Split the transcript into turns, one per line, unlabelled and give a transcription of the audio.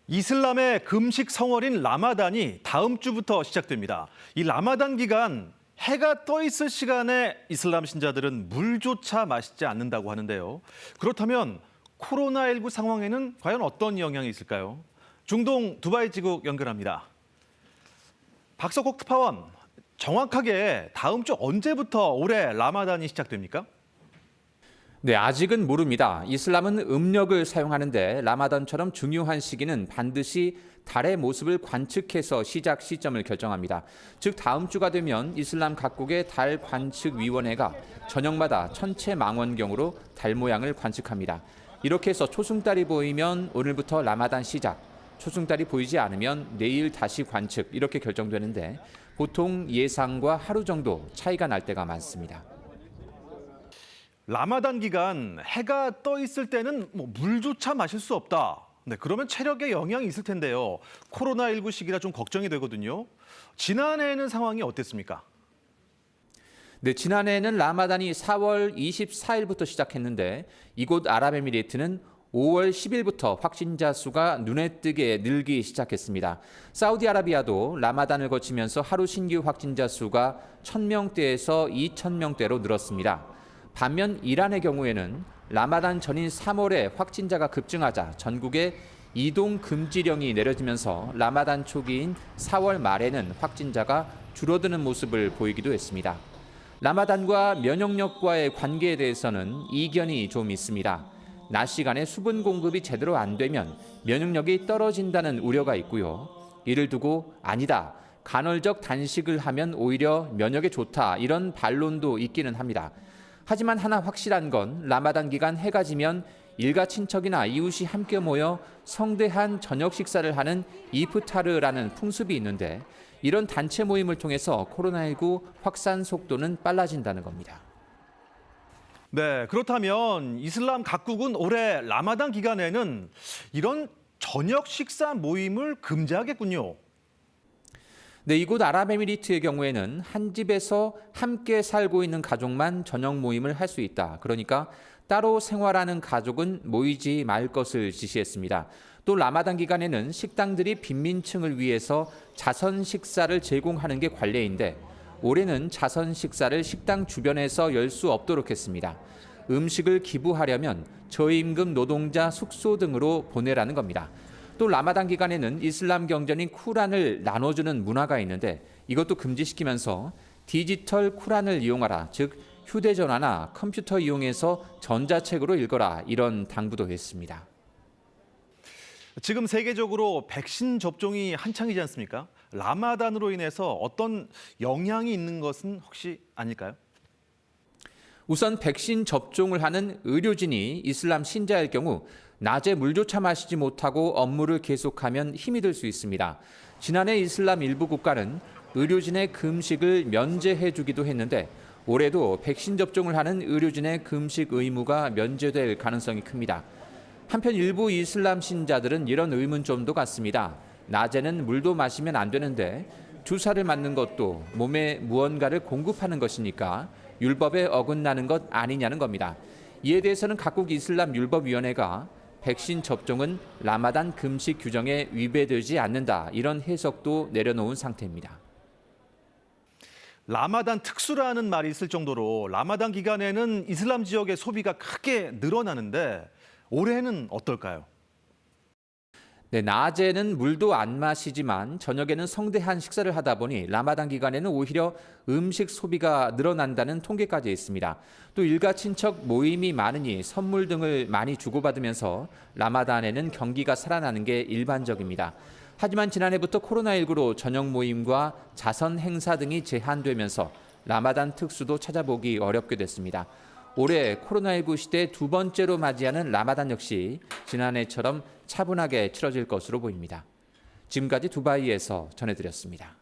이슬람의 금식 성월인 라마단이 다음 주부터 시작됩니다. 이 라마단 기간 해가 떠 있을 시간에 이슬람 신자들은 물조차 마시지 않는다고 하는데요. 그렇다면 코로나19 상황에는 과연 어떤 영향이 있을까요? 중동 두바이 지국 연결합니다. 박석국 특파원, 정확하게 다음 주 언제부터 올해 라마단이 시작됩니까?
네, 아직은 모릅니다. 이슬람은 음력을 사용하는데 라마단처럼 중요한 시기는 반드시 달의 모습을 관측해서 시작 시점을 결정합니다. 즉 다음 주가 되면 이슬람 각국의 달 관측 위원회가 저녁마다 천체 망원경으로 달 모양을 관측합니다. 이렇게 해서 초승달이 보이면 오늘부터 라마단 시작, 초승달이 보이지 않으면 내일 다시 관측 이렇게 결정되는데 보통 예상과 하루 정도 차이가 날 때가 많습니다.
라마단 기간 해가 떠 있을 때는 물조차 마실 수 없다. 네, 그러면 체력에 영향이 있을 텐데요. 코로나19 시기라 좀 걱정이 되거든요. 지난해에는 상황이 어땠습니까?
네, 지난해에는 라마단이 4월 24일부터 시작했는데 이곳 아랍에미리트는 5월 10일부터 확진자 수가 눈에 띄게 늘기 시작했습니다. 사우디아라비아도 라마단을 거치면서 하루 신규 확진자 수가 1,000명대에서 2,000명대로 늘었습니다. 반면 이란의 경우에는 라마단 전인 3월에 확진자가 급증하자 전국에 이동 금지령이 내려지면서 라마단 초기인 4월 말에는 확진자가 줄어드는 모습을 보이기도 했습니다. 라마단과 면역력과의 관계에 대해서는 이견이 좀 있습니다. 낮 시간에 수분 공급이 제대로 안 되면 면역력이 떨어진다는 우려가 있고요. 이를 두고 아니다, 간헐적 단식을 하면 오히려 면역에 좋다 이런 반론도 있기는 합니다. 하지만 하나 확실한 건 라마단 기간 해가 지면 일가 친척이나 이웃이 함께 모여 성대한 저녁 식사를 하는 이프타르라는 풍습이 있는데 이런 단체 모임을 통해서 코로나19 확산 속도는 빨라진다는 겁니다.
네, 그렇다면 이슬람 각국은 올해 라마단 기간에는 이런 저녁 식사 모임을 금지하겠군요.
네, 이곳 아랍에미리트의 경우에는 한 집에서 함께 살고 있는 가족만 저녁 모임을 할 수 있다. 그러니까 따로 생활하는 가족은 모이지 말 것을 지시했습니다. 또 라마단 기간에는 식당들이 빈민층을 위해서 자선 식사를 제공하는 게 관례인데 올해는 자선 식사를 식당 주변에서 열 수 없도록 했습니다. 음식을 기부하려면 저임금 노동자 숙소 등으로 보내라는 겁니다. 또 라마단 기간에는 이슬람 경전인 쿠란을 나눠주는 문화가 있는데 이것도 금지시키면서 디지털 쿠란을 이용하라, 즉 휴대전화나 컴퓨터 이용해서 전자책으로 읽어라 이런 당부도 했습니다.
지금 세계적으로 백신 접종이 한창이지 않습니까? 라마단으로 인해서 어떤 영향이 있는 것은 혹시 아닐까요?
우선 백신 접종을 하는 의료진이 이슬람 신자일 경우 낮에 물조차 마시지 못하고 업무를 계속하면 힘이 들 수 있습니다. 지난해 이슬람 일부 국가는 의료진의 금식을 면제해 주기도 했는데 올해도 백신 접종을 하는 의료진의 금식 의무가 면제될 가능성이 큽니다. 한편 일부 이슬람 신자들은 이런 의문점도 갖습니다. 낮에는 물도 마시면 안 되는데 주사를 맞는 것도 몸에 무언가를 공급하는 것이니까 율법에 어긋나는 것 아니냐는 겁니다. 이에 대해서는 각국 이슬람 율법위원회가 백신 접종은 라마단 금식 규정에 위배되지 않는다 이런 해석도 내려놓은 상태입니다.
라마단 특수라는 말이 있을 정도로 라마단 기간에는 이슬람 지역의 소비가 크게 늘어나는데 올해는 어떨까요?
네, 낮에는 물도 안 마시지만 저녁에는 성대한 식사를 하다 보니 라마단 기간에는 오히려 음식 소비가 늘어난다는 통계까지 있습니다. 또 일가 친척 모임이 많으니 선물 등을 많이 주고받으면서 라마단에는 경기가 살아나는 게 일반적입니다. 하지만 지난해부터 코로나19로 저녁 모임과 자선 행사 등이 제한되면서 라마단 특수도 찾아보기 어렵게 됐습니다. 올해 코로나19 시대 두 번째로 맞이하는 라마단 역시 지난해처럼 차분하게 치러질 것으로 보입니다. 지금까지 두바이에서 전해드렸습니다.